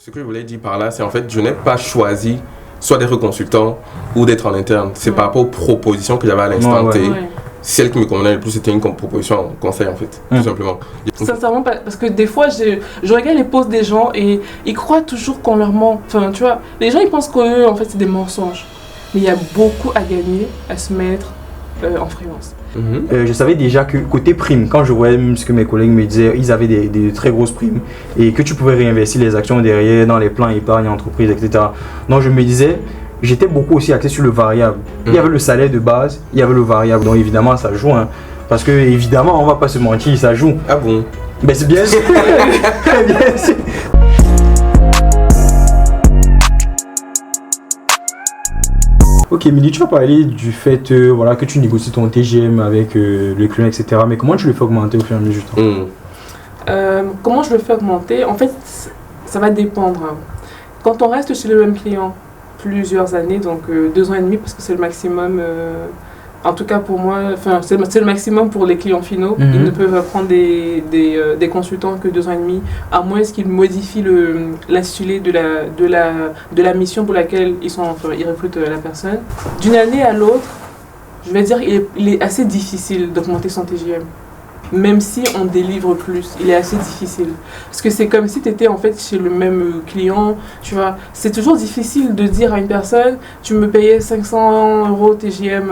Ce que je voulais dire par là, c'est en fait, je n'ai pas choisi soit d'être consultant ou d'être en interne. C'est par rapport aux propositions que j'avais à l'instant T. Celle qui me convenait le plus, c'était une proposition en conseil, en fait, tout simplement. Sincèrement, parce que des fois, je regarde les posts des gens et ils croient toujours qu'on leur ment. Enfin, tu vois, les gens, ils pensent qu'eux, en fait, c'est des mensonges. Mais il y a beaucoup à gagner à se mettre en freelance. Je savais déjà que côté prime, quand je voyais ce que mes collègues me disaient, ils avaient des très grosses primes et que tu pouvais réinvestir les actions derrière dans les plans épargne entreprise, etc. Donc je me disais, j'étais beaucoup aussi axé sur le variable. Il y avait le salaire de base, il y avait le variable. Donc évidemment ça joue, hein, parce que évidemment on va pas se mentir, ça joue. Ah bon? Mais c'est bien sûr. Bien sûr. Ok, Émilie, tu as parlé du fait voilà, que tu négocies ton TGM avec le client, etc. Mais comment tu le fais augmenter au fur et à mesure du temps? Comment je le fais augmenter? En fait, ça va dépendre. Quand on reste chez le même client plusieurs années, donc 2 ans et demi, parce que c'est le maximum, en tout cas pour moi, c'est le maximum pour les clients finaux. Ils ne peuvent prendre des consultants que 2 ans et demi, à moins qu'ils modifient l'intitulé de la mission pour laquelle ils recrutent la personne. D'une année à l'autre, je vais dire il est assez difficile d'augmenter son TGM. Même si on délivre plus, il est assez difficile. Parce que c'est comme si tu étais en fait chez le même client, tu vois. C'est toujours difficile de dire à une personne, tu me payais 500 € TGM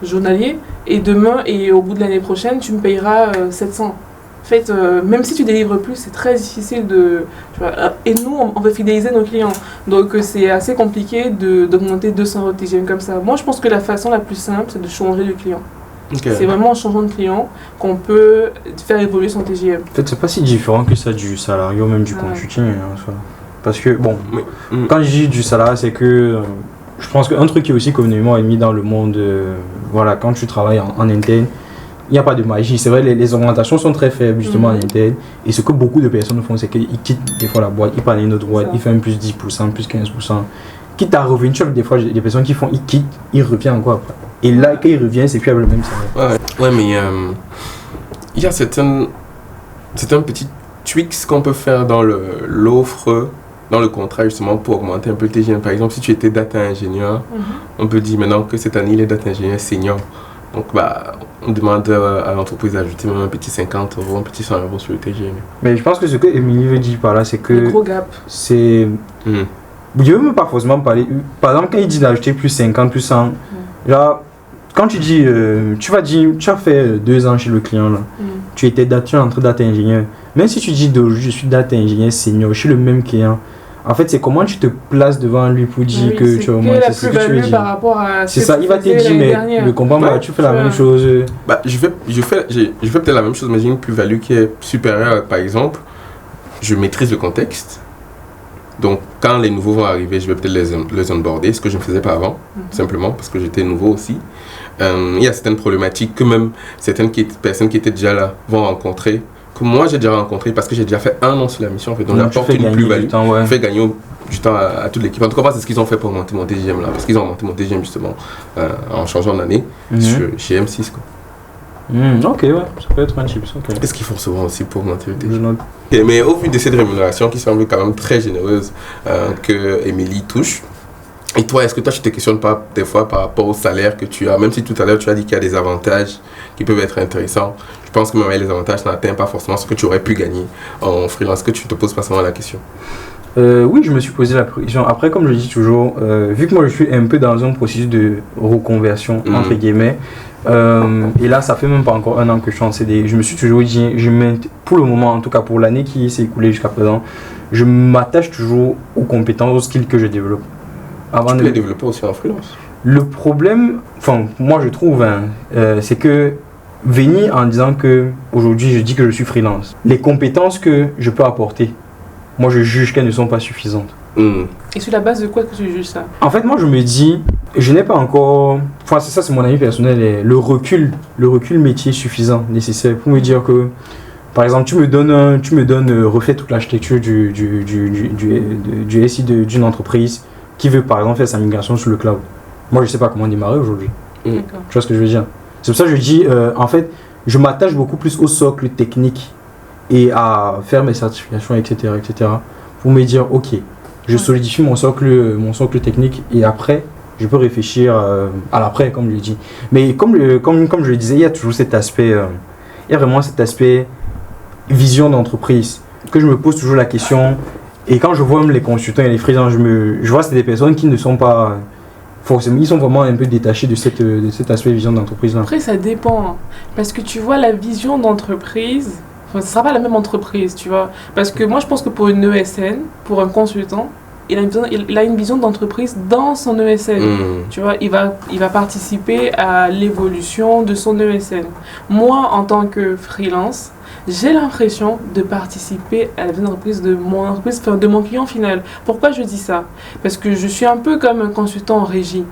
journalier, et demain et au bout de l'année prochaine, tu me payeras 700. En fait, même si tu délivres plus, c'est très difficile de... Tu vois, et nous, on veut fidéliser nos clients. Donc c'est assez compliqué d'augmenter 200 € TGM comme ça. Moi, je pense que la façon la plus simple, c'est de changer de client. Okay. C'est vraiment en changeant de client qu'on peut faire évoluer son TGM. En fait, c'est pas si différent que ça du salarié ou même du consulting. Hein, parce que, bon, quand je dis du salarié, c'est que je pense qu'un truc qui est aussi communément émis dans le monde, voilà, quand tu travailles en interne, il n'y a pas de magie. C'est vrai, les augmentations sont très faibles justement en interne. Et ce que beaucoup de personnes font, c'est qu'ils quittent des fois la boîte, ils prennent une autre boîte, ils font un plus 10%, plus 15%. Quitte à revenir, tu vois, des fois, des personnes qui font, ils quittent, ils reviennent encore après. Et là, quand il revient, c'est plus le même salaire. Ouais, mais il y a certains petits tweaks qu'on peut faire dans l'offre, dans le contrat, justement, pour augmenter un peu le TGM. Par exemple, si tu étais data ingénieur, on peut dire maintenant que cette année, il est data ingénieur senior. Donc, on demande à l'entreprise d'ajouter même un petit 50 €, un petit 100 € sur le TGM. Mais je pense que ce que Émilie veut dire par là, c'est que... Le gros gap. C'est... Je ne veux même pas forcément parler... Par exemple, quand il dit d'ajouter plus 50, plus 100, là... Quand tu dis, tu as fait 2 ans chez le client, là, tu étais entre data ingénieur. Même si tu dis d'aujourd'hui, je suis data ingénieur senior, je suis le même client. En fait, c'est comment tu te places devant lui pour dire que tu as augmenté. C'est ce que tu veux dire. C'est ça, il va te dire, mais le combat, tu fais la même chose. Je fais peut-être la même chose, mais j'ai une plus-value qui est supérieure. Par exemple, je maîtrise le contexte. Donc, quand les nouveaux vont arriver, je vais peut-être les onboarder, ce que je ne faisais pas avant, simplement parce que j'étais nouveau aussi. Il y a certaines problématiques que même certaines personnes qui étaient déjà là vont rencontrer, que moi j'ai déjà rencontré parce que j'ai déjà fait 1 an sur la mission. En fait. Donc, j'apporte une plus-value, fait gagner du temps à toute l'équipe. En tout cas, c'est ce qu'ils ont fait pour augmenter mon TGM là, parce qu'ils ont augmenté mon TGM justement en changeant d'année chez M6. Quoi. Ok, ouais, ça peut être un chips. Okay. Qu'est-ce qu'ils font souvent aussi pour augmenter le TGM? Mais au vu de cette rémunération qui semble quand même très généreuse que Émilie touche, et toi, est-ce que tu te questionnes pas des fois par rapport au salaire que tu as, même si tout à l'heure tu as dit qu'il y a des avantages qui peuvent être intéressants, je pense que même les avantages n'atteignent pas forcément ce que tu aurais pu gagner en freelance, que tu te poses pas seulement la question? Oui, je me suis posé la question. Après, comme je dis toujours, vu que moi je suis un peu dans un processus de reconversion, entre guillemets, et là ça fait même pas encore 1 an que je suis en CDI, je me suis toujours dit, pour le moment, en tout cas pour l'année qui s'est écoulée jusqu'à présent, je m'attache toujours aux compétences, aux skills que je développe. Avant tu peux les développer aussi en freelance. Le problème, moi je trouve, c'est que venir en disant que aujourd'hui je dis que je suis freelance, les compétences que je peux apporter, moi je juge qu'elles ne sont pas suffisantes. Et sur la base de quoi que tu juges ça? En fait, moi je me dis, je n'ai pas encore, c'est ça, c'est mon avis personnel, le recul métier suffisant, nécessaire pour me dire que, par exemple, tu me donnes refait toute l'architecture du SI d'une entreprise qui veut par exemple faire sa migration sur le cloud. Moi je ne sais pas comment démarrer aujourd'hui. Tu vois ce que je veux dire? C'est pour ça que je dis, en fait, je m'attache beaucoup plus au socle technique et à faire mes certifications, etc. pour me dire, ok, je solidifie mon socle technique et après, je peux réfléchir à l'après, comme je l'ai dit. Mais comme je le disais, il y a toujours cet aspect, il y a vraiment cet aspect vision d'entreprise, que je me pose toujours la question. Et quand je vois même les consultants et les freelances, je vois que c'est des personnes qui ne sont pas forcément, ils sont vraiment un peu détachés de cet aspect vision d'entreprise là. Après, ça dépend. Parce que tu vois, la vision d'entreprise, ce ne sera pas la même entreprise, tu vois. Parce que moi, je pense que pour une ESN, pour un consultant, il a une vision d'entreprise dans son ESN. Tu vois, il va participer à l'évolution de son ESN. Moi, en tant que freelance, j'ai l'impression de participer à la vie d'entreprise de mon entreprise, enfin, de mon client final. Pourquoi je dis ça? Parce que je suis un peu comme un consultant en régie.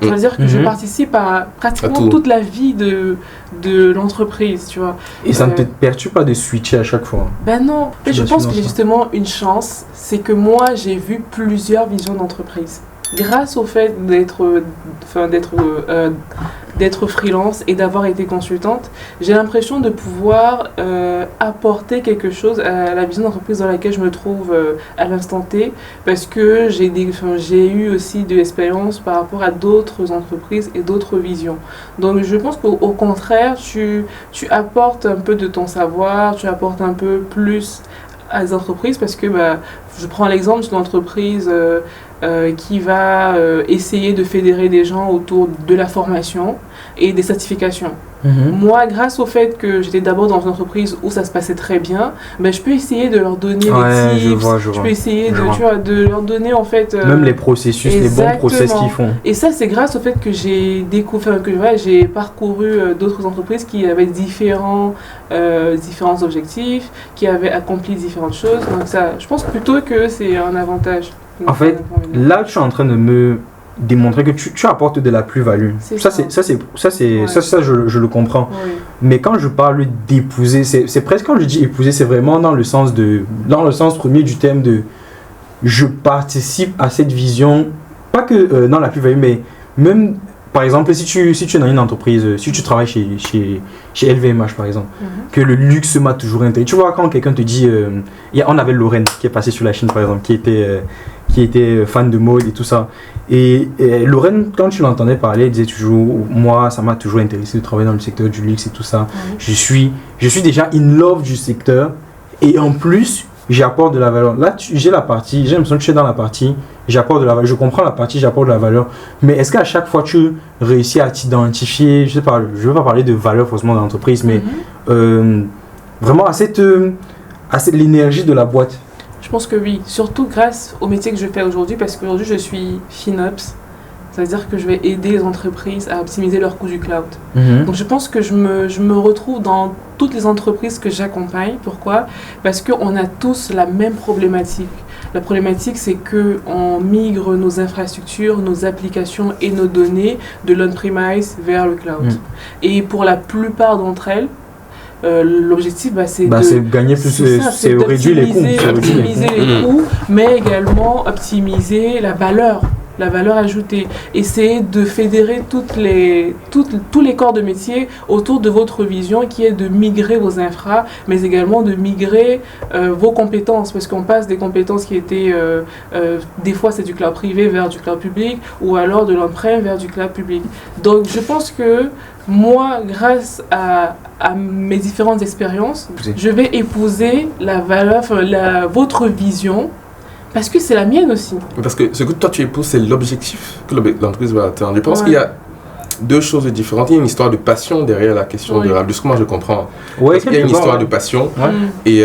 C'est-à-dire que je participe à pratiquement toute la vie de l'entreprise, tu vois. Et ça ne te perturbe pas de switcher à chaque fois? Ben non. Et je pense que j'ai justement une chance, c'est que moi, j'ai vu plusieurs visions d'entreprise. Grâce au fait d'être freelance et d'avoir été consultante, j'ai l'impression de pouvoir apporter quelque chose à la vision d'entreprise dans laquelle je me trouve à l'instant T, parce que j'ai eu aussi de l'expérience par rapport à d'autres entreprises et d'autres visions. Donc je pense qu'au contraire, tu apportes un peu de ton savoir, tu apportes un peu plus à les entreprises, parce que je prends l'exemple d'une entreprise qui va essayer de fédérer des gens autour de la formation et des certifications. Moi, grâce au fait que j'étais d'abord dans une entreprise où ça se passait très bien, je peux essayer de leur donner des tips, je peux essayer de leur donner en fait... même les processus, les bons process qu'ils font. Et ça, c'est grâce au fait que j'ai découvert, j'ai parcouru d'autres entreprises qui avaient différents objectifs, qui avaient accompli différentes choses. Donc ça, je pense plutôt que c'est un avantage. En fait, là, tu es en train de me démontrer que tu apportes de la plus-value. Ça, je le comprends. Oui. Mais quand je parle d'épouser, c'est presque, quand je dis épouser, c'est vraiment dans le sens premier du terme de je participe à cette vision, pas que dans la plus-value, mais même, par exemple, si tu es dans une entreprise, si tu travailles chez LVMH, par exemple, que le luxe m'a toujours intéressé. Tu vois, quand quelqu'un te dit, on avait Lorraine qui est passée sur la Chine, par exemple, qui était fan de mode et tout ça. Et Lorraine, quand tu l'entendais parler, elle disait toujours, moi, ça m'a toujours intéressé de travailler dans le secteur du luxe et tout ça. Je suis déjà in love du secteur, et en plus, j'apporte de la valeur. Là, j'ai l'impression que tu es dans la partie, j'apporte de la valeur. Je comprends la partie, j'apporte de la valeur. Mais est-ce qu'à chaque fois, tu réussis à t'identifier, je ne veux pas parler de valeur forcément dans l'entreprise, mais vraiment à l'énergie de la boîte? Je pense que oui, surtout grâce au métier que je fais aujourd'hui, parce qu'aujourd'hui je suis FinOps, c'est-à-dire que je vais aider les entreprises à optimiser leur coût du cloud. Donc je pense que je me retrouve dans toutes les entreprises que j'accompagne. Pourquoi? Parce qu'on a tous la même problématique. La problématique, c'est qu'on migre nos infrastructures, nos applications et nos données de l'on-premise vers le cloud. Et pour la plupart d'entre elles, l'objectif, c'est de gagner plus, c'est réduire les coûts. Optimiser les coûts, mais également optimiser la valeur ajoutée. Essayer de fédérer tous les corps de métier autour de votre vision, qui est de migrer vos infras, mais également de migrer vos compétences, parce qu'on passe des compétences qui étaient, des fois c'est du cloud privé vers du cloud public, ou alors de l'on-prem vers du cloud public. Donc je pense que moi, grâce à mes différentes expériences, je vais épouser la valeur, votre vision, parce que c'est la mienne aussi. Parce que ce que toi tu épouses, c'est l'objectif que l'entreprise va atteindre. Je pense qu'il y a deux choses différentes. Il y a une histoire de passion derrière la question de ce que moi je comprends. Il y a une histoire de passion. Et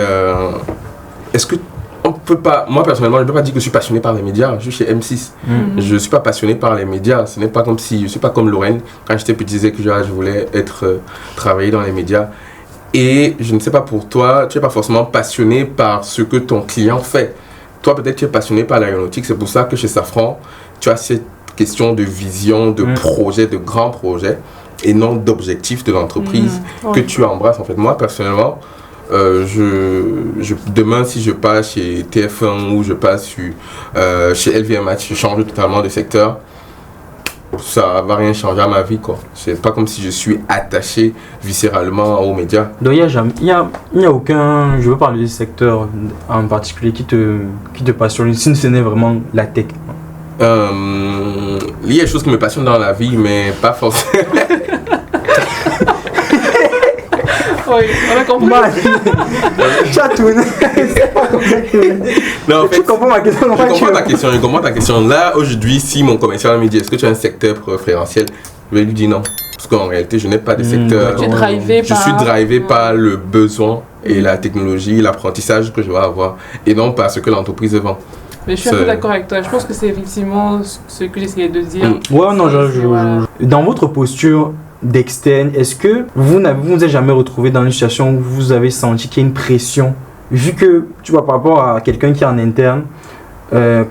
est-ce que on peut pas, moi personnellement, je ne peux pas dire que je suis passionné par les médias. Je suis chez M6. Je ne suis pas passionné par les médias. Ce n'est pas comme si, je ne suis pas comme Lorraine. Quand j'étais petit, je disais que je voulais travailler dans les médias. Et je ne sais pas pour toi, tu n'es pas forcément passionné par ce que ton client fait. Toi, peut-être tu es passionné par l'aéronautique. C'est pour ça que chez Safran, tu as cette question de vision, de projet, de grands projets, et non d'objectifs de l'entreprise que tu embrasses. En fait, moi, personnellement, demain, si je passe chez TF1 ou je passe chez LVMH, je change totalement de secteur. ça va rien changer à ma vie, quoi. C'est pas comme si je suis attaché viscéralement aux médias. Donc il y a aucun, je veux parler du secteur en particulier qui te passionne, si ce n'est vraiment la tech. Il y a des choses qui me passionnent dans la vie, mais pas forcément. Oui, on a compris. Chatoun. Non, en fait, tu comprends ma question. Je comprends ta question. Là, aujourd'hui, si mon commercial me dit est-ce que tu as un secteur préférentiel, je vais lui dire non. Parce qu'en réalité, je n'ai pas de secteur. Je suis drivé par le besoin et la technologie, l'apprentissage que je vais avoir, et non par ce que l'entreprise vend. Mais je suis un peu d'accord avec toi. Je pense que c'est effectivement ce que j'essayais de dire. Ouais, non, dans votre posture d'externe, est-ce que vous êtes jamais retrouvé dans une situation où vous avez senti qu'il y a une pression, vu que, tu vois, par rapport à quelqu'un qui est en interne,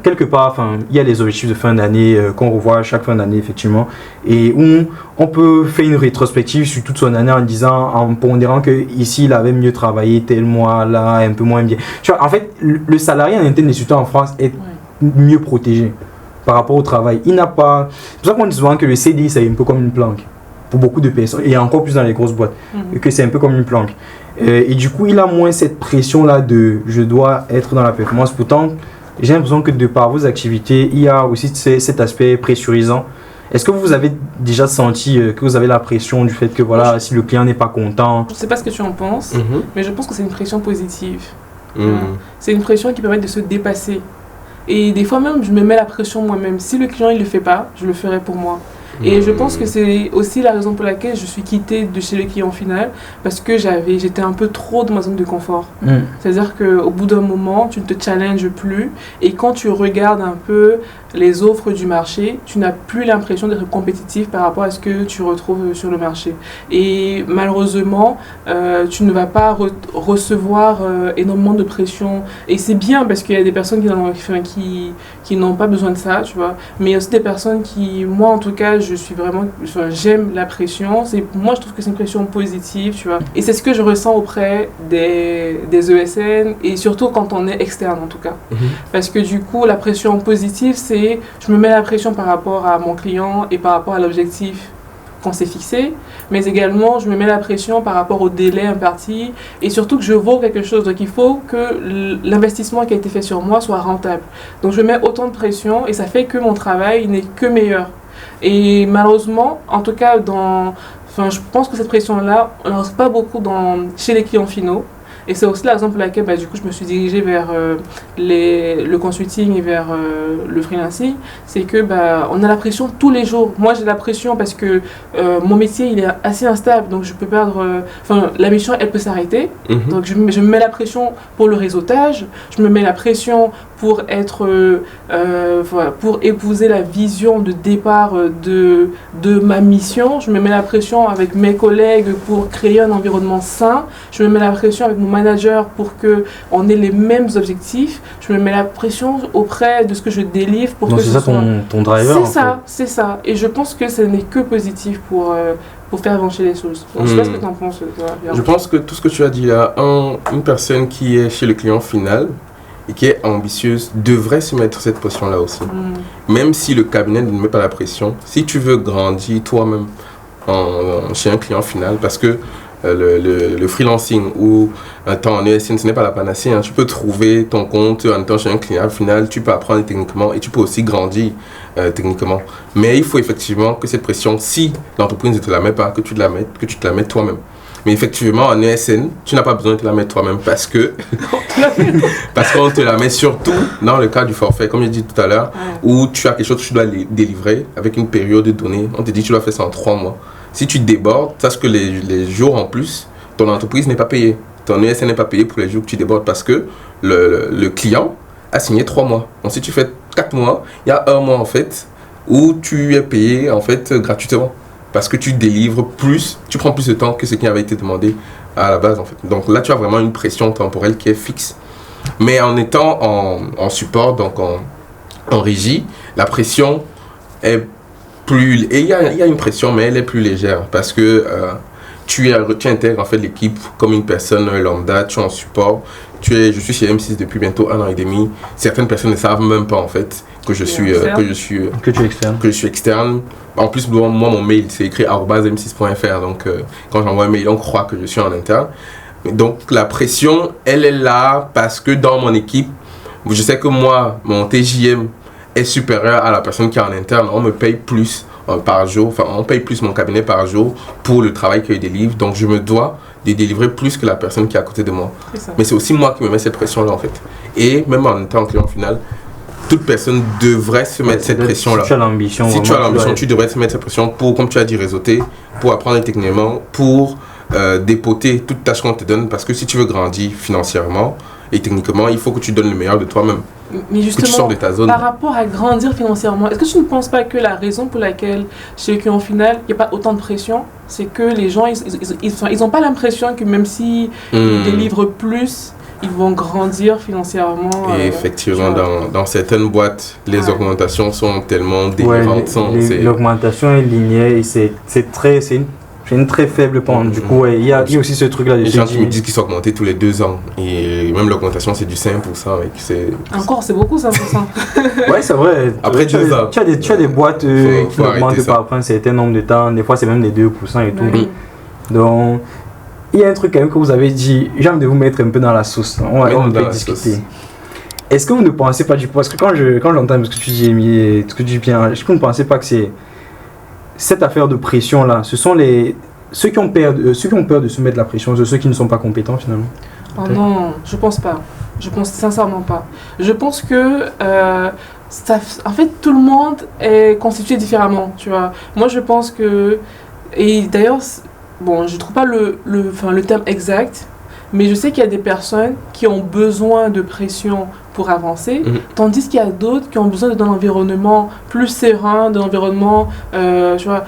quelque part, il y a les objectifs de fin d'année qu'on revoit chaque fin d'année, effectivement, et où on peut faire une rétrospective sur toute son année en pondérant que ici il avait mieux travaillé tel mois, là un peu moins bien. Tu vois, en fait, le salarié en interne, et surtout en France, est mieux protégé par rapport au travail. Il n'a pas. C'est pour ça qu'on dit souvent que le CDI, c'est un peu comme une planque pour beaucoup de personnes, et encore plus dans les grosses boîtes, que c'est un peu comme une planque. Et du coup, il a moins cette pression-là de je dois être dans la performance. Pourtant, j'ai l'impression que de par vos activités, il y a aussi cet aspect pressurisant. Est-ce que vous avez déjà senti que vous avez la pression du fait que voilà, si le client n'est pas content? Je ne sais pas ce que tu en penses, mais je pense que c'est une pression positive. C'est une pression qui permet de se dépasser. Et des fois même, je me mets la pression moi-même. Si le client ne le fait pas, je le ferai pour moi. Et je pense que c'est aussi la raison pour laquelle je suis quittée de chez le client final, parce que j'étais un peu trop dans ma zone de confort. C'est-à-dire qu'au bout d'un moment, tu ne te challenges plus, et quand tu regardes un peu les offres du marché, tu n'as plus l'impression d'être compétitif par rapport à ce que tu retrouves sur le marché. Et malheureusement, tu ne vas pas recevoir énormément de pression. Et c'est bien parce qu'il y a des personnes qui n'ont pas besoin de ça, tu vois. Mais il y a aussi des personnes qui, moi en tout cas, j'aime la pression. Moi, je trouve que c'est une pression positive, tu vois. Et c'est ce que je ressens auprès des ESN, et surtout quand on est externe en tout cas. Parce que du coup, la pression positive, c'est je me mets la pression par rapport à mon client et par rapport à l'objectif qu'on s'est fixé, mais également je me mets la pression par rapport au délai imparti, et surtout que je vaux quelque chose. Donc il faut que l'investissement qui a été fait sur moi soit rentable. Donc je mets autant de pression, et ça fait que mon travail n'est que meilleur. Et malheureusement, en tout cas, je pense que cette pression-là, on n'en retrouve pas beaucoup chez les clients finaux. Et c'est aussi la raison pour laquelle du coup, je me suis dirigée vers le consulting et vers le freelancing. C'est que on a la pression tous les jours. Moi, j'ai la pression parce que mon métier, il est assez instable. Donc, je peux perdre... la mission, elle peut s'arrêter. Donc, je me mets la pression pour le réseautage. Je me mets la pression pour pour épouser la vision de départ de ma mission. Je me mets la pression avec mes collègues pour créer un environnement sain. Je me mets la pression avec mon manager pour qu'on ait les mêmes objectifs. Je me mets la pression auprès de ce que je délivre pour donc que c'est ça ton driver. C'est ça. Et je pense que ce n'est que positif pour faire avancer les choses. Donc, je sais pas ce que tu en penses, toi. Je pense que tout ce que tu as dit là, une personne qui est chez le client final et qui est ambitieuse devrait se mettre cette pression-là aussi. Même si le cabinet ne met pas la pression, si tu veux grandir toi-même chez un client final, parce que le freelancing ou un temps en ESN, ce n'est pas la panacée. Tu peux trouver ton compte en étant chez un client final, tu peux apprendre techniquement et tu peux aussi grandir techniquement. Mais il faut effectivement que cette pression, si l'entreprise ne te la met pas, que tu te la mettes toi-même. Mais effectivement, en ESN, tu n'as pas besoin de te la mettre toi-même parce qu'on te la met surtout dans le cas du forfait, comme j'ai dit tout à l'heure, où tu as quelque chose que tu dois délivrer avec une période donnée. On te dit que tu dois faire ça en 3 mois. Si tu débordes, sache que les jours en plus, ton entreprise n'est pas payée. Ton ESN n'est pas payé pour les jours que tu débordes parce que le client a signé 3 mois. Donc si tu fais 4 mois, il y a 1 mois en fait où tu es payé en fait gratuitement. Parce que tu délivres plus, tu prends plus de temps que ce qui avait été demandé à la base en fait. Donc là tu as vraiment une pression temporelle qui est fixe. Mais en étant en support, donc en régie, la pression est plus... Et il y a une pression, mais elle est plus légère parce que tu intègres en fait l'équipe comme une personne lambda, tu es en support, je suis chez M6 depuis bientôt 1 an et demi. Certaines personnes ne savent même pas en fait que je suis externe. En plus, moi, mon mail, c'est écrit @m6.fr. Donc, quand j'envoie un mail, on croit que je suis en interne. Donc, la pression, elle est là parce que dans mon équipe, je sais que moi, mon TJM est supérieur à la personne qui est en interne. On me paye plus par jour. Enfin, on paye plus mon cabinet par jour pour le travail qu'il délivre. Donc, je me dois de délivrer plus que la personne qui est à côté de moi. Mais c'est aussi moi qui me mets cette pression-là, en fait. Et même en étant client final, toute personne devrait se mettre cette pression-là. Si tu as l'ambition, tu devrais te mettre cette pression pour, comme tu as dit, réseauter, pour apprendre techniquement, pour dépoter toute tâche qu'on te donne. Parce que si tu veux grandir financièrement et techniquement, il faut que tu donnes le meilleur de toi-même. Mais justement, que tu sors de ta zone. Par rapport à grandir financièrement, est-ce que tu ne penses pas que la raison pour laquelle chez le client final, il n'y a pas autant de pression, c'est que les gens, ils n'ont pas l'impression que même s'ils délivrent plus, ils vont grandir financièrement. Et effectivement, dans certaines boîtes, les augmentations sont tellement délirantes. L'augmentation est linéaire et c'est une très faible pente. Du coup, il y a aussi ce truc-là. Les gens qui me disent qu'ils sont augmentés tous les 2 ans. Et même l'augmentation, c'est du 5%. Encore, c'est beaucoup 5%. Ouais, c'est vrai. Après 2 ans. Tu as des boîtes qui augmentent pas après un certain nombre de temps. Des fois, c'est même des 2% et tout. Donc, il y a un truc quand même que vous avez dit. J'ai envie de vous mettre un peu dans la sauce. On va discuter. Est-ce que vous ne pensez pas du coup, parce que quand j'entends ce que tu dis, Amy, ce que tu dis bien, est-ce que vous ne pensez pas que c'est cette affaire de pression là, ce sont ceux qui ont peur de se mettre la pression, ceux qui ne sont pas compétents finalement? Oh non, je pense pas. Je pense sincèrement pas. Je pense que en fait tout le monde est constitué différemment, tu vois. Moi je pense que, et d'ailleurs bon, je trouve pas le terme exact, mais je sais qu'il y a des personnes qui ont besoin de pression pour avancer, tandis qu'il y a d'autres qui ont besoin d'un environnement plus serein, d'un environnement tu vois,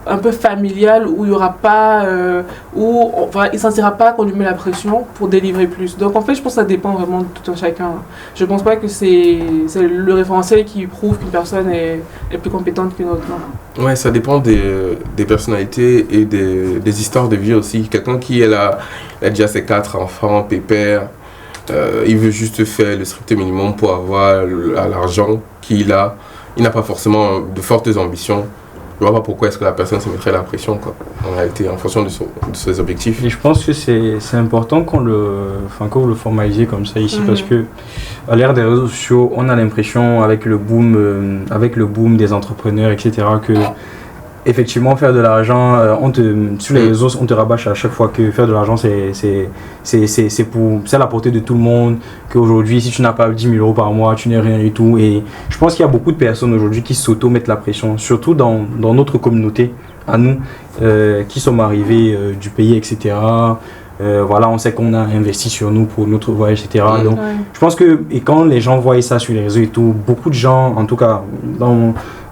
un peu familial où il y aura pas, où il ne sentira pas qu'on lui met la pression pour délivrer plus. Donc en fait, je pense que ça dépend vraiment de tout un chacun. Je pense pas que c'est le référentiel qui prouve qu'une personne est plus compétente qu'une autre. Non. Ouais, ça dépend des personnalités et des histoires de vie aussi. Quelqu'un qui est là, il a déjà ses 4 enfants, pépère. Il veut juste faire le strict minimum pour avoir l'argent qu'il a. Il n'a pas forcément de fortes ambitions. Je ne vois pas pourquoi est-ce que la personne se mettrait la pression, quoi, en réalité, en fonction de ses objectifs. Et je pense que c'est important qu'on le formalise comme ça ici, parce que à l'ère des réseaux sociaux, on a l'impression, avec le boom des entrepreneurs, etc., que effectivement, faire de l'argent, sur les réseaux, on te rabâche à chaque fois que faire de l'argent, c'est à la portée de tout le monde. Qu'aujourd'hui, si tu n'as pas 10 000 € par mois, tu n'es rien du tout. Et je pense qu'il y a beaucoup de personnes aujourd'hui qui s'auto-mettent la pression, surtout dans notre communauté, à nous, qui sommes arrivés du pays, etc. Voilà, on sait qu'on a investi sur nous pour notre voyage, etc. Donc, je pense que, et quand les gens voient ça sur les réseaux et tout, beaucoup de gens, en tout cas,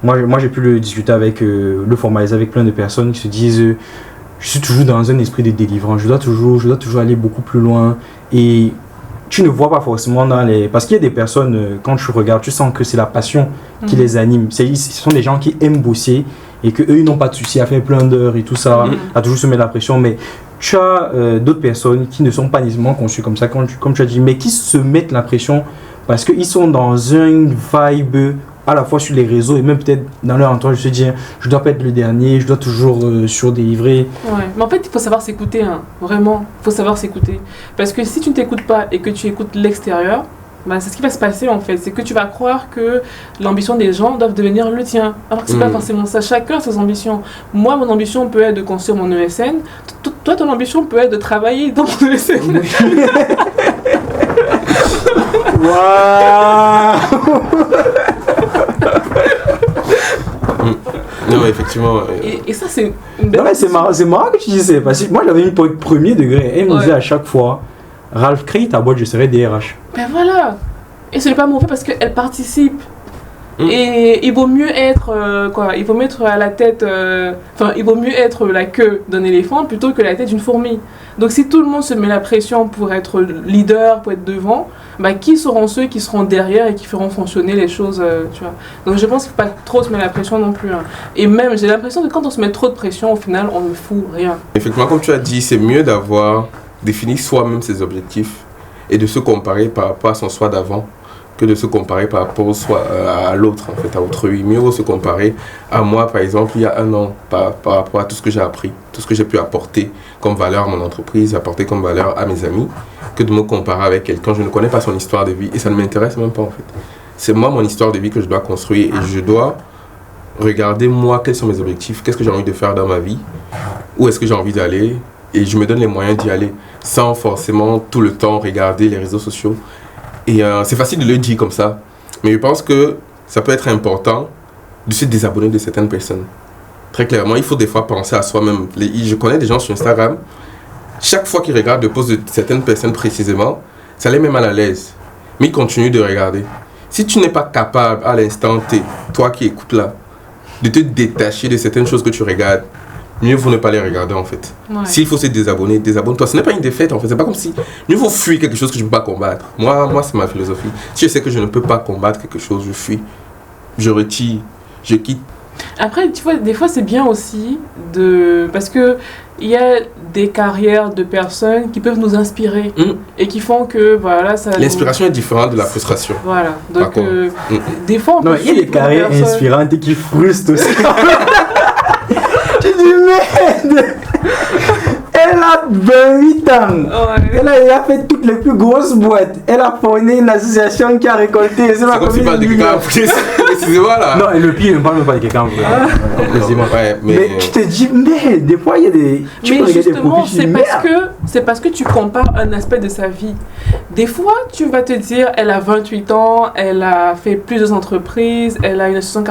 moi j'ai pu le discuter le formaliser avec plein de personnes qui se disent je suis toujours dans un esprit de délivrance, je dois toujours aller beaucoup plus loin. Et tu ne vois pas forcément parce qu'il y a des personnes, quand tu regardes, tu sens que c'est la passion qui les anime. Ce sont des gens qui aiment bosser et qu'eux, ils n'ont pas de souci à faire plein d'heures et tout ça, à toujours se mettre la pression. Mais tu as d'autres personnes qui ne sont pas nécessairement conçues comme ça, comme tu as dit, mais qui se mettent la pression parce qu'ils sont dans une vibe à la fois sur les réseaux et même peut-être dans leur entourage, je se dis, je dois pas être le dernier, je dois toujours surdélivrer. Ouais, mais en fait, il faut savoir s'écouter, hein. Vraiment, il faut savoir s'écouter. Parce que si tu ne t'écoutes pas et que tu écoutes l'extérieur, c'est ce qui va se passer en fait. C'est que tu vas croire que l'ambition des gens doit devenir le tien. Alors que c'est pas forcément ça. Chacun a ses ambitions. Moi, mon ambition peut être de construire mon ESN. Toi, ton ambition peut être de travailler dans mon ESN. Waouh. Non, effectivement. Et ça, c'est non, mais c'est marrant que tu dis ça. Parce que moi, j'avais une premier degré. Elle me disait à chaque fois, Ralph, crée ta boîte, je serai DRH. Ben voilà. Et ce n'est pas mauvais parce qu'elle participe. Et il vaut mieux être il vaut mieux être à la tête, il vaut mieux être la queue d'un éléphant plutôt que la tête d'une fourmi. Donc si tout le monde se met la pression pour être leader, pour être devant, qui seront ceux qui seront derrière et qui feront fonctionner les choses, tu vois. Donc je pense qu'il ne faut pas trop se mettre la pression non plus. Hein. Et même j'ai l'impression que quand on se met trop de pression, au final on ne fout rien. Effectivement, comme tu as dit, c'est mieux d'avoir défini soi-même ses objectifs et de se comparer par rapport à son soi d'avant que de se comparer par rapport au soi, à l'autre, en fait, à autrui. Mieux vaut se comparer à moi, par exemple, il y a un an, par rapport à tout ce que j'ai appris, tout ce que j'ai pu apporter comme valeur à mon entreprise, apporter comme valeur à mes amis, que de me comparer avec quelqu'un. Je ne connais pas son histoire de vie et ça ne m'intéresse même pas, en fait. C'est moi, mon histoire de vie que je dois construire et je dois regarder, moi, quels sont mes objectifs, qu'est-ce que j'ai envie de faire dans ma vie, où est-ce que j'ai envie d'aller et je me donne les moyens d'y aller sans forcément tout le temps regarder les réseaux sociaux. Et c'est facile de le dire comme ça, mais je pense que ça peut être important de se désabonner de certaines personnes. Très clairement, il faut des fois penser à soi-même. Je connais des gens sur Instagram, chaque fois qu'ils regardent le post de certaines personnes précisément, ça les met mal à l'aise. Mais ils continuent de regarder. Si tu n'es pas capable à l'instant T, toi qui écoutes là, de te détacher de certaines choses que tu regardes, mieux vaut ne pas les regarder en fait. Ouais. S'il faut se désabonner, désabonne-toi. Ce n'est pas une défaite en fait. C'est pas comme si mieux vaut fuir quelque chose que je ne peux pas combattre. Moi c'est ma philosophie. Si je sais que je ne peux pas combattre quelque chose, je fuis. Je retire. Je quitte. Après, tu vois, des fois c'est bien aussi de... Parce que il y a des carrières de personnes qui peuvent nous inspirer et qui font que voilà ça. L'inspiration est différente de la frustration. Voilà. Donc des fois on peut. Non, il y a des carrières inspirantes et qui frustrent aussi. Tu dis merde. Elle a 28 ans. Ouais. Elle a fait toutes les plus grosses boîtes. Elle a fondé une association qui a récolté. C'est comme si tu parles de quelqu'un précisément là. Non, et le pire, ne parle pas de quelqu'un précisément. Ouais, mais tu te dis, mais des fois il y a des. Mais justement, c'est parce que tu compares un aspect de sa vie. Des fois, tu vas te dire, elle a 28 ans, elle a fait plusieurs entreprises, elle a une association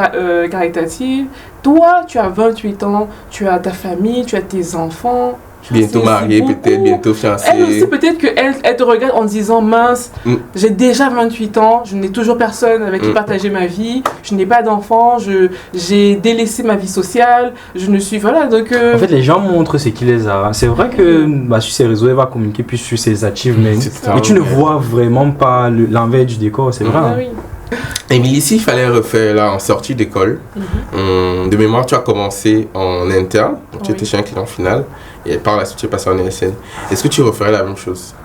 caritative. Toi, tu as 28 ans, tu as ta famille, tu as tes enfants. Bientôt mariée, peut-être, bientôt fiancée. Elle aussi, peut-être qu'elle te regarde en disant, mince, j'ai déjà 28 ans, je n'ai toujours personne avec qui partager ma vie, je n'ai pas d'enfants, j'ai délaissé ma vie sociale, je ne suis... Voilà, donc... En fait, les gens montrent ce qui les a. C'est vrai que sur ces réseaux, elle va communiquer plus sur ses achievements, mais tu ne vois vraiment pas l'envers du décor, c'est vrai. Ah, oui. Émilie, s'il fallait refaire là en sortie d'école, de mémoire, tu as commencé en interne, tu étais chez un client final, et par la suite tu es passé en ESN. Est-ce que tu referais la même chose?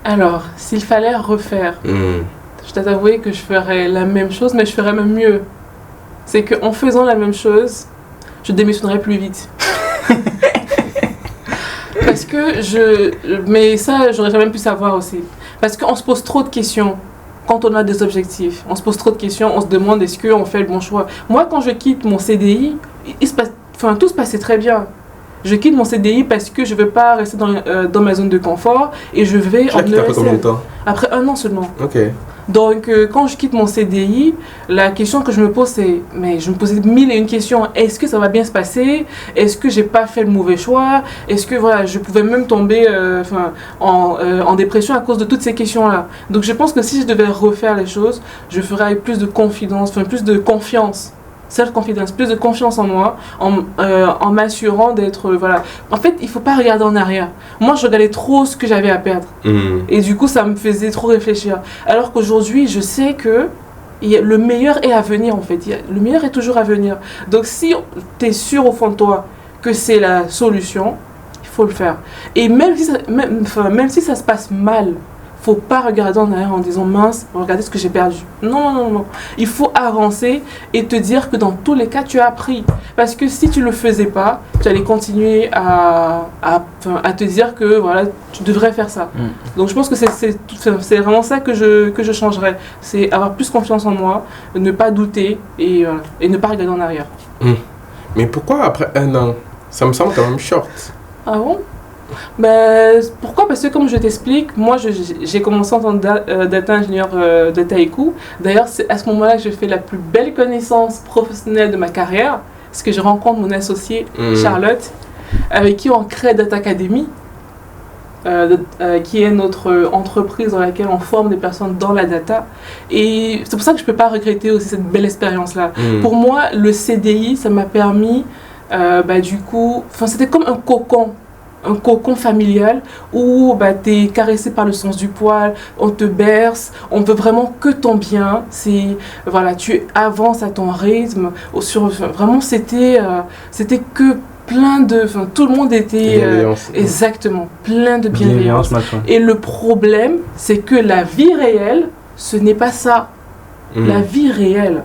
Alors, s'il fallait refaire, je dois t'avouer que je ferais la même chose, mais je ferais même mieux. C'est qu'en faisant la même chose, je démissionnerais plus vite. Parce que mais ça, j'aurais jamais pu savoir aussi. Parce qu'on se pose trop de questions. Quand on a des objectifs, on se pose trop de questions, on se demande est-ce qu'on fait le bon choix. Moi, quand je quitte mon CDI, tout se passait très bien. Je quitte mon CDI parce que je ne veux pas rester dans ma zone de confort et je vais en ESN. Après combien de temps? Après 1 an seulement. Ok. Donc, quand je quitte mon CDI, la question que je me pose, c'est... Mais je me posais 1001 questions. Est-ce que ça va bien se passer? Est-ce que j'ai pas fait le mauvais choix? Est-ce que, voilà, je pouvais même tomber en dépression à cause de toutes ces questions-là? Donc, je pense que si je devais refaire les choses, je ferais avec plus de confidence, plus de confiance. Self-confidence, plus de confiance en moi, en m'assurant d'être... voilà. En fait, il ne faut pas regarder en arrière. Moi, je regardais trop ce que j'avais à perdre. Et du coup, ça me faisait trop réfléchir. Alors qu'aujourd'hui, je sais que le meilleur est à venir, en fait. Le meilleur est toujours à venir. Donc, si tu es sûr au fond de toi que c'est la solution, il faut le faire. Et même si ça se passe mal, faut pas regarder en arrière en disant mince, regardez ce que j'ai perdu. Non. Il faut avancer et te dire que dans tous les cas, tu as appris. Parce que si tu le faisais pas, tu allais continuer à te dire que voilà, tu devrais faire ça. Donc je pense que c'est vraiment ça que je changerais. C'est avoir plus confiance en moi, ne pas douter et ne pas regarder en arrière. Mais pourquoi après 1 an? Ça me semble quand même short. Ah bon? Pourquoi? Parce que comme je t'explique, moi j'ai commencé en tant que data ingénieur data IQ. D'ailleurs, c'est à ce moment-là que je fais la plus belle connaissance professionnelle de ma carrière, parce que je rencontre mon associée Charlotte, avec qui on crée Data Academy, qui est notre entreprise dans laquelle on forme des personnes dans la data. Et c'est pour ça que je ne peux pas regretter aussi cette belle expérience-là. Pour moi, le CDI, ça m'a permis, du coup, c'était comme un cocon familial où tu es caressé par le sens du poil, on te berce, on veut vraiment que ton bien, voilà, tu avances à ton rythme, vraiment c'était que tout le monde était exactement plein de bienveillance. Et le problème, c'est que la vie réelle, ce n'est pas ça. La vie réelle,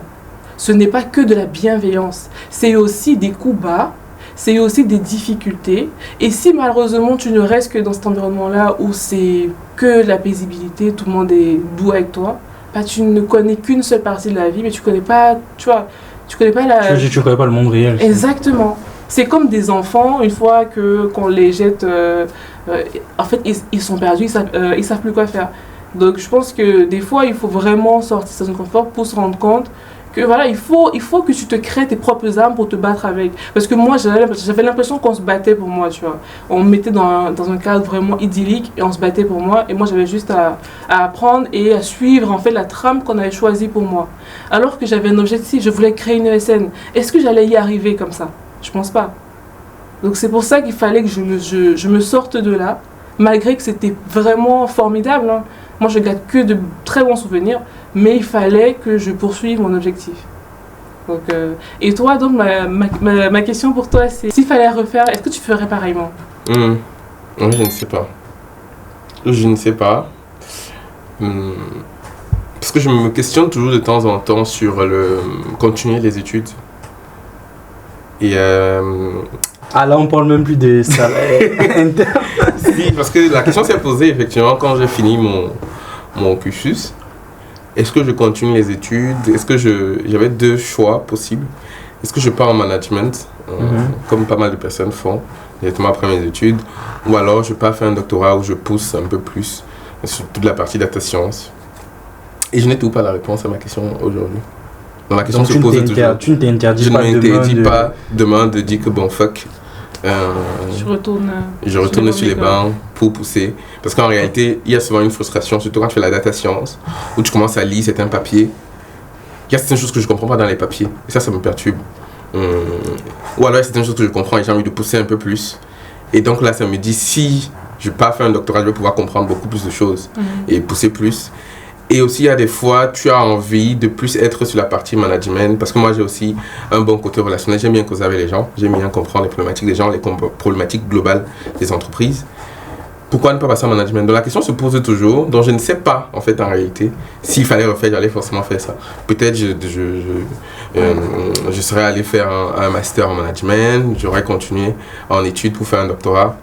ce n'est pas que de la bienveillance. C'est aussi des coups bas, c'est aussi des difficultés. Et si malheureusement tu ne restes que dans cet environnement-là où c'est que la paisibilité, tout le monde est doux avec toi, bah, tu ne connais qu'une seule partie de la vie, mais tu connais pas, tu connais pas tu connais pas le monde réel. Exactement. C'est comme des enfants, une fois qu'on les jette, en fait, ils sont perdus, ils savent plus quoi faire. Donc, je pense que des fois, il faut vraiment sortir de sa zone de confort pour se rendre compte que voilà, il faut que tu te crées tes propres armes pour te battre avec. Parce que moi, j'avais l'impression qu'on se battait pour moi, tu vois. On me mettait dans un cadre vraiment idyllique et on se battait pour moi. Et moi, j'avais juste à apprendre et à suivre en fait la trame qu'on avait choisie pour moi. Alors que j'avais un objectif, je voulais créer une ESN. Est-ce que j'allais y arriver comme ça? Je pense pas. Donc c'est pour ça qu'il fallait que je me sorte de là, malgré que c'était vraiment formidable, hein. Moi, je garde que de très bons souvenirs, mais il fallait que je poursuive mon objectif. Donc, et toi, donc, ma question pour toi, c'est s'il fallait refaire, est-ce que tu ferais pareillement? Oui, je ne sais pas. Je ne sais pas. Parce que je me questionne toujours de temps en temps sur continuer les études. Et ah là, on parle même plus des salaires internes. Si, parce que la question s'est posée effectivement quand j'ai fini mon cursus. Est-ce que je continue les études? Est-ce que j'avais deux choix possibles. Est-ce que je pars en management, comme pas mal de personnes font, directement après mes études, ou alors je pars faire un doctorat où je pousse un peu plus sur toute la partie data science. Et je n'ai toujours pas la réponse à ma question aujourd'hui. Donc la question se pose toujours. Tu ne t'interdis pas demain de dire que bon fuck. Je retourne sur les bancs pour pousser. Parce qu'en réalité, il y a souvent une frustration, surtout quand tu fais la data science, où tu commences à lire certains papiers. Il y a certaines choses que je ne comprends pas dans les papiers. Et ça me perturbe. Ou alors il y a certaines choses que je comprends et j'ai envie de pousser un peu plus. Et donc là, ça me dit, si je pars faire un doctorat, je vais pouvoir comprendre beaucoup plus de choses et pousser plus. Et aussi, il y a des fois, tu as envie de plus être sur la partie management. Parce que moi, j'ai aussi un bon côté relationnel. J'aime bien causer avec les gens. J'aime bien comprendre les problématiques des gens, les problématiques globales des entreprises. Pourquoi ne pas passer en management? Donc la question se pose toujours. Donc je ne sais pas, en fait, en réalité, s'il fallait refaire, j'allais forcément faire ça. Peut-être je serais allé faire un master en management. J'aurais continué en études pour faire un doctorat.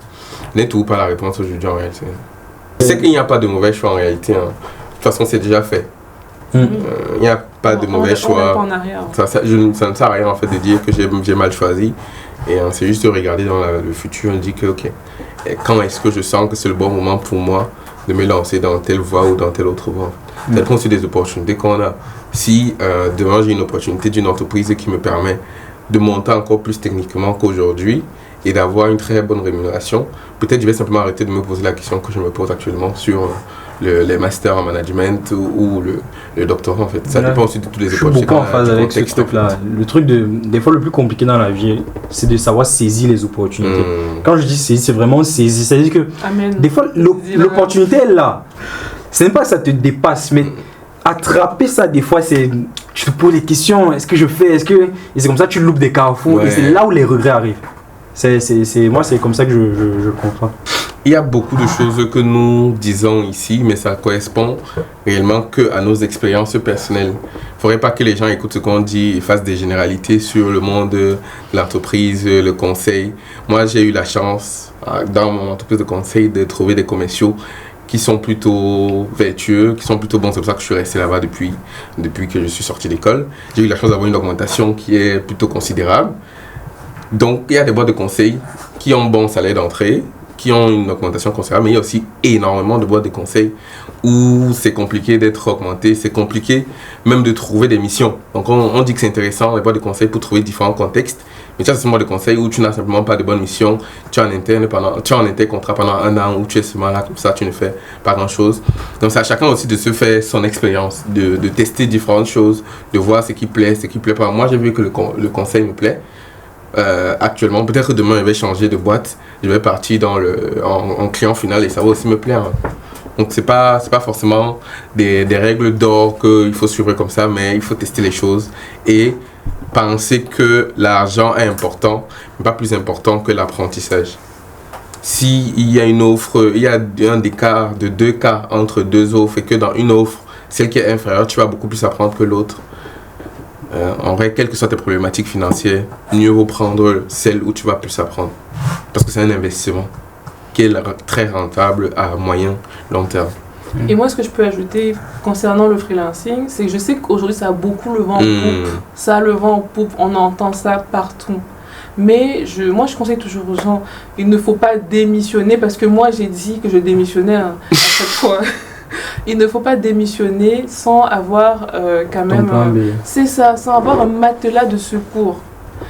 Je n'ai toujours pas la réponse aujourd'hui, en réalité. Je sais qu'il n'y a pas de mauvais choix, en réalité, hein. De toute façon, c'est déjà fait. Il n'y a pas de mauvais choix. Ça ne sert à rien en fait de dire que j'ai mal choisi. Et c'est juste de regarder dans le futur et dire que ok, quand est-ce que je sens que c'est le bon moment pour moi de me lancer dans telle voie ou dans telle autre voie. Ça dépend aussi des opportunités qu'on a. Si demain j'ai une opportunité d'une entreprise qui me permet de monter encore plus techniquement qu'aujourd'hui et d'avoir une très bonne rémunération, peut-être je vais simplement arrêter de me poser la question que je me pose actuellement sur les masters en management ou le doctorat en fait. Ça dépend aussi de toutes les opportunités. Je suis beaucoup en phase avec ce truc-là. Le truc des fois le plus compliqué dans la vie, c'est de savoir saisir les opportunités. Quand je dis saisir, c'est vraiment saisir. C'est-à-dire que des fois l'opportunité est là. C'est même pas que ça te dépasse, mais attraper ça des fois, c'est tu te poses des questions. Est-ce que je fais? Et c'est comme ça que tu loupes des carrefours. Et c'est là où les regrets arrivent. Moi, c'est comme ça que je comprends. Il y a beaucoup de choses que nous disons ici, mais ça correspond réellement qu'à nos expériences personnelles. Il ne faudrait pas que les gens écoutent ce qu'on dit et fassent des généralités sur le monde de l'entreprise, le conseil. Moi, j'ai eu la chance, dans mon entreprise de conseil, de trouver des commerciaux qui sont plutôt vertueux, qui sont plutôt bons. C'est pour ça que je suis resté là-bas depuis que je suis sorti d'école. J'ai eu la chance d'avoir une augmentation qui est plutôt considérable. Donc, il y a des boîtes de conseil qui ont un bon salaire d'entrée, qui ont une augmentation considérable, mais il y a aussi énormément de boîtes de conseil où c'est compliqué d'être augmenté, c'est compliqué même de trouver des missions. Donc, on dit que c'est intéressant, les boîtes de conseil, pour trouver différents contextes, mais tu as ce boîte de conseil où tu n'as simplement pas de bonnes missions, tu es en intercontrat pendant un an, où tu es seulement là comme ça, tu ne fais pas grand-chose. Donc, c'est à chacun aussi de se faire son expérience, de tester différentes choses, de voir ce qui plaît pas. Moi, j'ai vu que le conseil me plaît. Actuellement, peut-être que demain je vais changer de boîte, je vais partir en client final et ça va aussi me plaire. Donc c'est pas forcément des règles d'or qu'il faut suivre comme ça, mais il faut tester les choses et penser que l'argent est important, mais pas plus important que l'apprentissage. S'il y a une offre, il y a un écart de 2 cas entre 2 offres et que dans une offre, celle qui est inférieure, tu vas beaucoup plus apprendre que l'autre. En vrai, quelles que soient tes problématiques financières, mieux vaut prendre celle où tu vas plus apprendre. Parce que c'est un investissement qui est très rentable à moyen, long terme. Et moi, ce que je peux ajouter concernant le freelancing, c'est que je sais qu'aujourd'hui, ça a beaucoup le vent en poupe. Ça a le vent en poupe, on entend ça partout. Mais moi, je conseille toujours aux gens, il ne faut pas démissionner, parce que moi, j'ai dit que je démissionnais à chaque fois. Il ne faut pas démissionner sans avoir quand même... c'est ça, sans avoir un matelas de secours.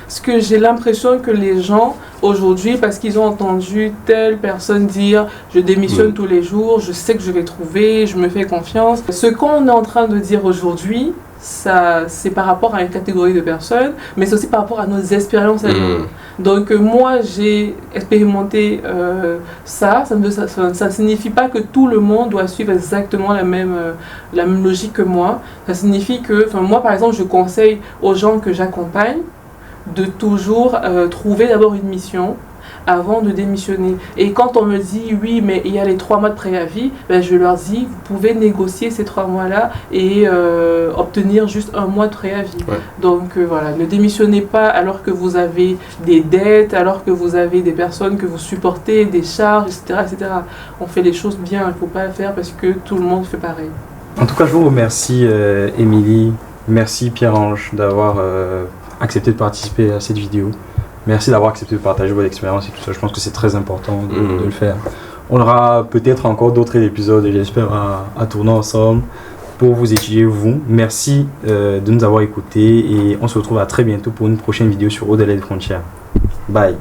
Parce que j'ai l'impression que les gens, aujourd'hui, parce qu'ils ont entendu telle personne dire « je démissionne tous les jours, je sais que je vais trouver, je me fais confiance ». Ce qu'on est en train de dire aujourd'hui, c'est par rapport à une catégorie de personnes, mais c'est aussi par rapport à nos expériences à nous. Donc moi, j'ai expérimenté ça ne signifie pas que tout le monde doit suivre exactement la même logique que moi. Ça signifie que, moi par exemple, je conseille aux gens que j'accompagne de toujours trouver d'abord une mission avant de démissionner. Et quand on me dit oui, mais il y a les 3 mois de préavis, ben je leur dis vous pouvez négocier ces 3 mois-là et obtenir juste 1 mois de préavis. Ouais. Donc voilà, ne démissionnez pas alors que vous avez des dettes, alors que vous avez des personnes que vous supportez, des charges, etc. etc. On fait les choses bien, il ne faut pas le faire parce que tout le monde fait pareil. En tout cas, je vous remercie Émilie, merci Pierre-Ange d'avoir accepté de participer à cette vidéo. Merci d'avoir accepté de partager votre expérience et tout ça. Je pense que c'est très important de le faire. On aura peut-être encore d'autres épisodes, j'espère, à tourner ensemble pour vous étudier, vous. Merci de nous avoir écoutés et on se retrouve à très bientôt pour une prochaine vidéo sur Au-delà des frontières. Bye.